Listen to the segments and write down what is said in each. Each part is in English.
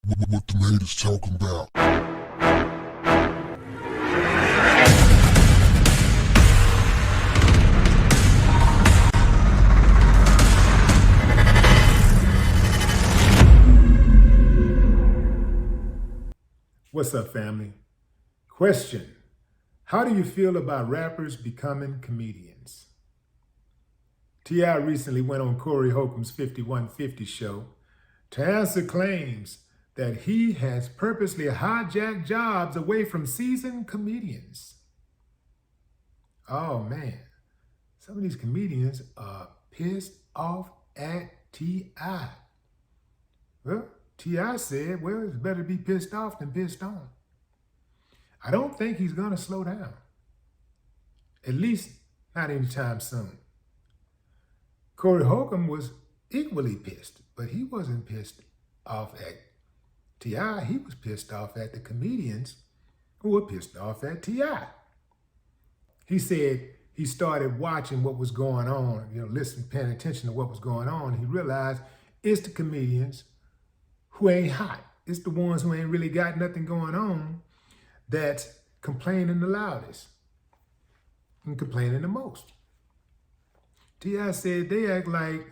What the haters talking about? What's up, family? Question: how do you feel about rappers becoming comedians? T.I. recently went on Corey Holcomb's 5150 show to answer claims that he has purposely hijacked jobs away from seasoned comedians. Oh man, some of these comedians are pissed off at T.I. Well, T.I. said, well, it's better to be pissed off than pissed on. I don't think he's gonna slow down. At least not anytime soon. Corey Holcomb was equally pissed, but he wasn't pissed off at T.I. He was pissed off at the comedians who were pissed off at T.I. He said he started watching what was going on, listening, paying attention to what was going on. He realized it's the comedians who ain't hot. It's the ones who ain't really got nothing going on that's complaining the loudest and complaining the most. T.I. said they act like,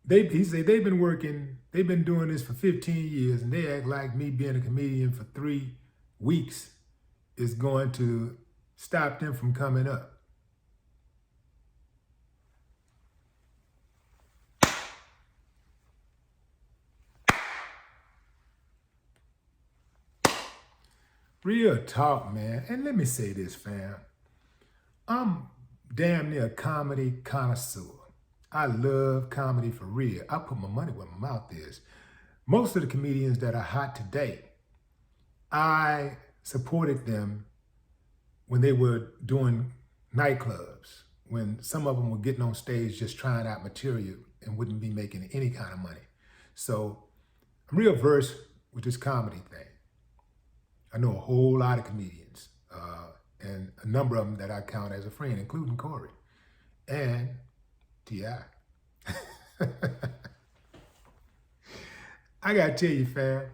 he said they've been doing this for 15 years and they act like me being a comedian for 3 weeks is going to stop them from coming up. Real talk, man. And let me say this, fam. I'm damn near a comedy connoisseur. I love comedy for real. I put my money where my mouth is. Most of the comedians that are hot today, I supported them when they were doing nightclubs, when some of them were getting on stage just trying out material and wouldn't be making any kind of money. So I'm real versed with this comedy thing. I know a whole lot of comedians, and a number of them that I count as a friend, including Corey and T.I. I gotta tell you, fam,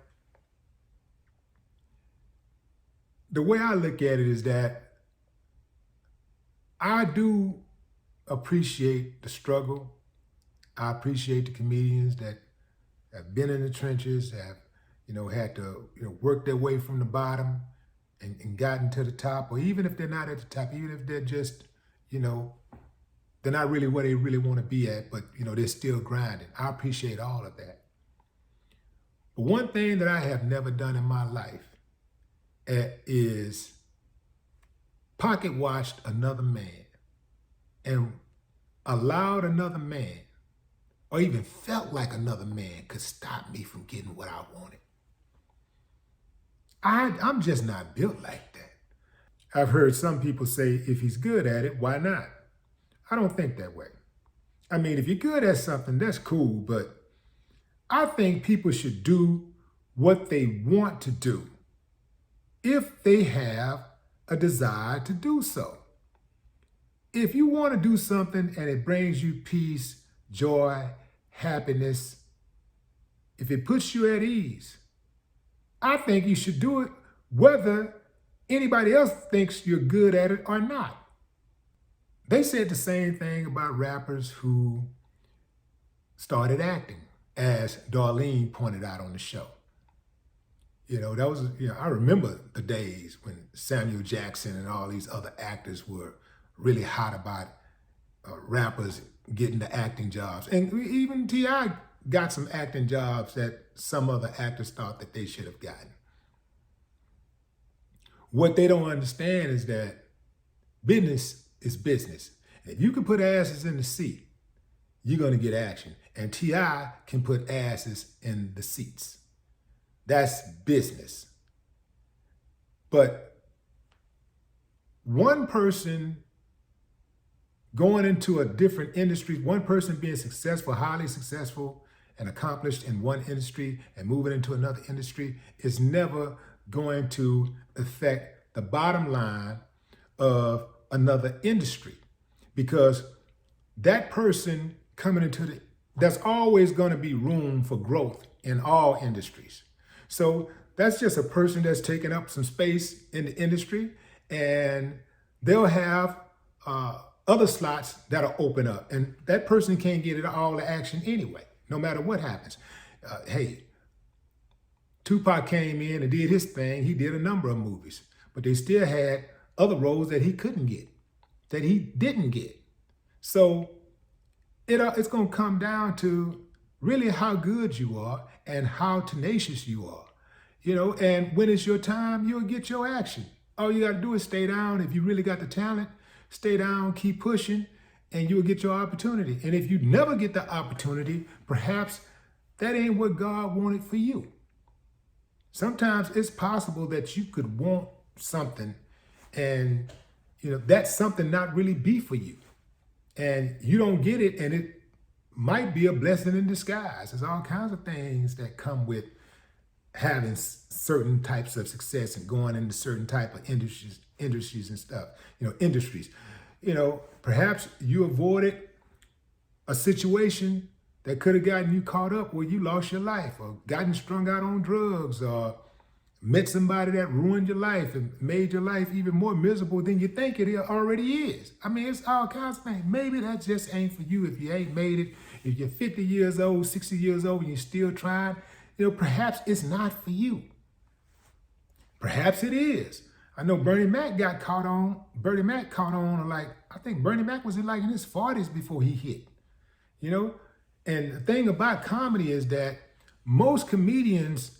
the way I look at it is that I do appreciate the struggle. I appreciate the comedians that have been in the trenches, have had to work their way from the bottom and gotten to the top, or even if they're not at the top, even if they're just, they're not really where they really want to be at, but they're still grinding. I appreciate all of that. But one thing that I have never done in my life is pocket watched another man and allowed another man, or even felt like another man could stop me from getting what I wanted. I'm just not built like that. I've heard some people say, if he's good at it, why not? I don't think that way. I mean, if you're good at something, that's cool, but I think people should do what they want to do if they have a desire to do so. If you want to do something and it brings you peace, joy, happiness, if it puts you at ease, I think you should do it whether anybody else thinks you're good at it or not. They said the same thing about rappers who started acting, as Darlene pointed out on the show. I remember the days when Samuel Jackson and all these other actors were really hot about rappers getting the acting jobs. And even T.I. got some acting jobs that some other actors thought that they should have gotten. What they don't understand is that business is business. And if you can put asses in the seat, you're going to get action. And T.I. can put asses in the seats. That's business. But one person going into a different industry, one person being successful, highly successful and accomplished in one industry and moving into another industry is never going to affect the bottom line of another industry, because that person coming into there's always going to be room for growth in all industries. So that's just a person that's taking up some space in the industry, and they'll have other slots that'll open up, and that person can't get all the action anyway, no matter what happens. Hey, Tupac came in and did his thing. He did a number of movies, but they still had other roles that he couldn't get, that he didn't get. So it's going to come down to really how good you are and how tenacious you are. And when it's your time, you'll get your action. All you got to do is stay down. If you really got the talent, stay down, keep pushing, and you'll get your opportunity. And if you never get the opportunity, perhaps that ain't what God wanted for you. Sometimes it's possible that you could want something and, that something not really be for you. And you don't get it, and it might be a blessing in disguise. There's all kinds of things that come with having certain types of success and going into certain type of industries and stuff, industries. Perhaps you avoided a situation that could have gotten you caught up where you lost your life, or gotten strung out on drugs, or met somebody that ruined your life and made your life even more miserable than you think it already is. I mean, it's all kinds of things. Maybe that just ain't for you if you ain't made it. If you're 50 years old, 60 years old, and you're still trying, perhaps it's not for you. Perhaps it is. I know Bernie Mac caught on, I think Bernie Mac was in his 40s before he hit, And the thing about comedy is that most comedians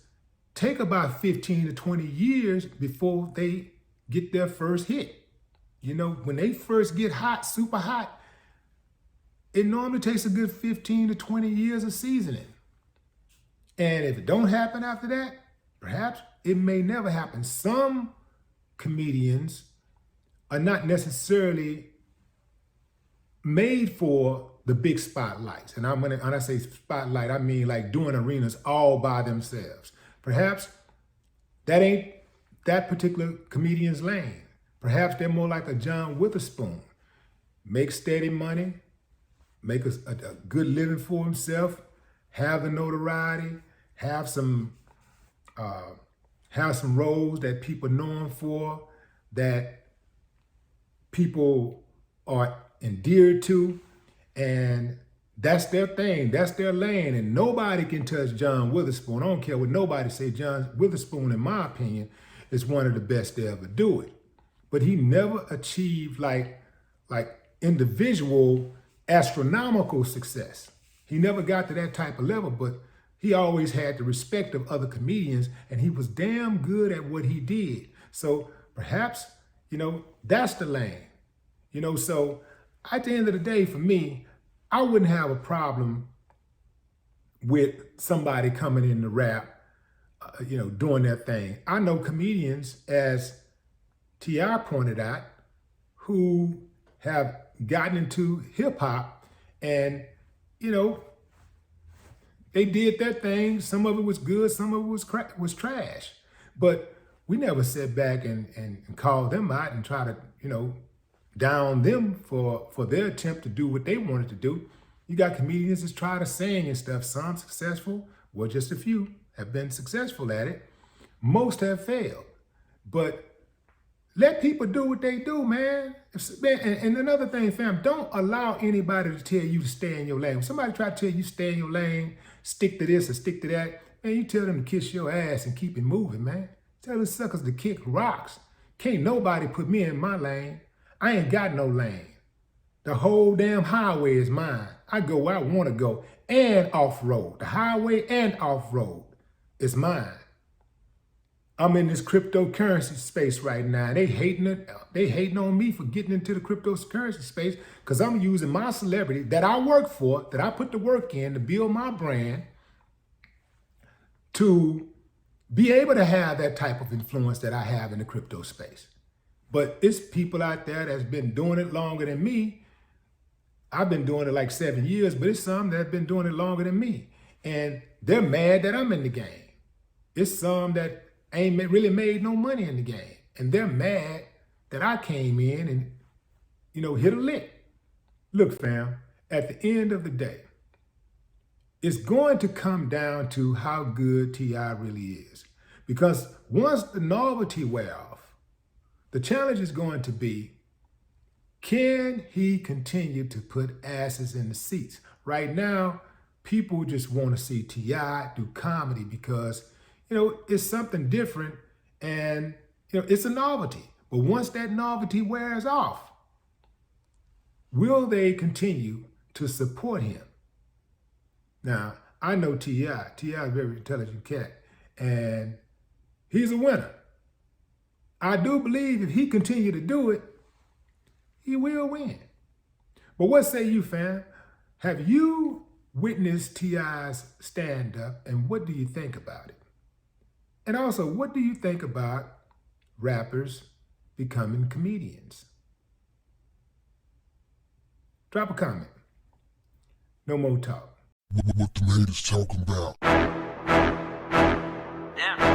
take about 15 to 20 years before they get their first hit. When they first get hot, super hot, it normally takes a good 15 to 20 years of seasoning. And if it don't happen after that, perhaps it may never happen. Some comedians are not necessarily made for the big spotlights. And when I say spotlight, I mean like doing arenas all by themselves. Perhaps that ain't that particular comedian's lane. Perhaps they're more like a John Witherspoon. Make steady money, make a good living for himself, have the notoriety, have some roles that people know him for, that people are endeared to, and that's their thing, that's their lane, and nobody can touch John Witherspoon. I don't care what nobody say. John Witherspoon, in my opinion, is one of the best to ever do it. But he never achieved like individual astronomical success. He never got to that type of level, but he always had the respect of other comedians, and he was damn good at what he did. So perhaps, that's the lane. So at the end of the day, for me, I wouldn't have a problem with somebody coming in to rap, doing their thing. I know comedians, as T.I. pointed out, who have gotten into hip hop, and, they did their thing. Some of it was good, some of it was trash. But we never sat back and called them out and try to, down them for their attempt to do what they wanted to do. You got comedians that try to sing and stuff. Some successful, well, just a few have been successful at it. Most have failed. But let people do what they do, man. And another thing, fam, don't allow anybody to tell you to stay in your lane. When somebody try to tell you stay in your lane, stick to this or stick to that, man, you tell them to kiss your ass and keep it moving, man. Tell the suckers to kick rocks. Can't nobody put me in my lane. I ain't got no lane. The whole damn highway is mine. I go where I want to go, and off-road. The highway and off-road is mine. I'm in this cryptocurrency space right now. They hating on me for getting into the cryptocurrency space because I'm using my celebrity that I work for, that I put the work in to build my brand, to be able to have that type of influence that I have in the crypto space. But it's people out there that's been doing it longer than me. I've been doing it like 7 years, but it's some that have been doing it longer than me. And they're mad that I'm in the game. It's some that ain't really made no money in the game. And they're mad that I came in and, hit a lick. Look, fam, at the end of the day, it's going to come down to how good T.I. really is. Because once the novelty wears off, the challenge is going to be, can he continue to put asses in the seats? Right now, people just want to see T.I. do comedy because, it's something different and, it's a novelty. But once that novelty wears off, will they continue to support him? Now, I know T.I. T.I. is a very intelligent cat, and he's a winner. I do believe if he continue to do it, he will win. But what say you, fam? Have you witnessed T.I.'s stand-up, and what do you think about it? And also, what do you think about rappers becoming comedians? Drop a comment. No more talk. What the haters talking about? Damn.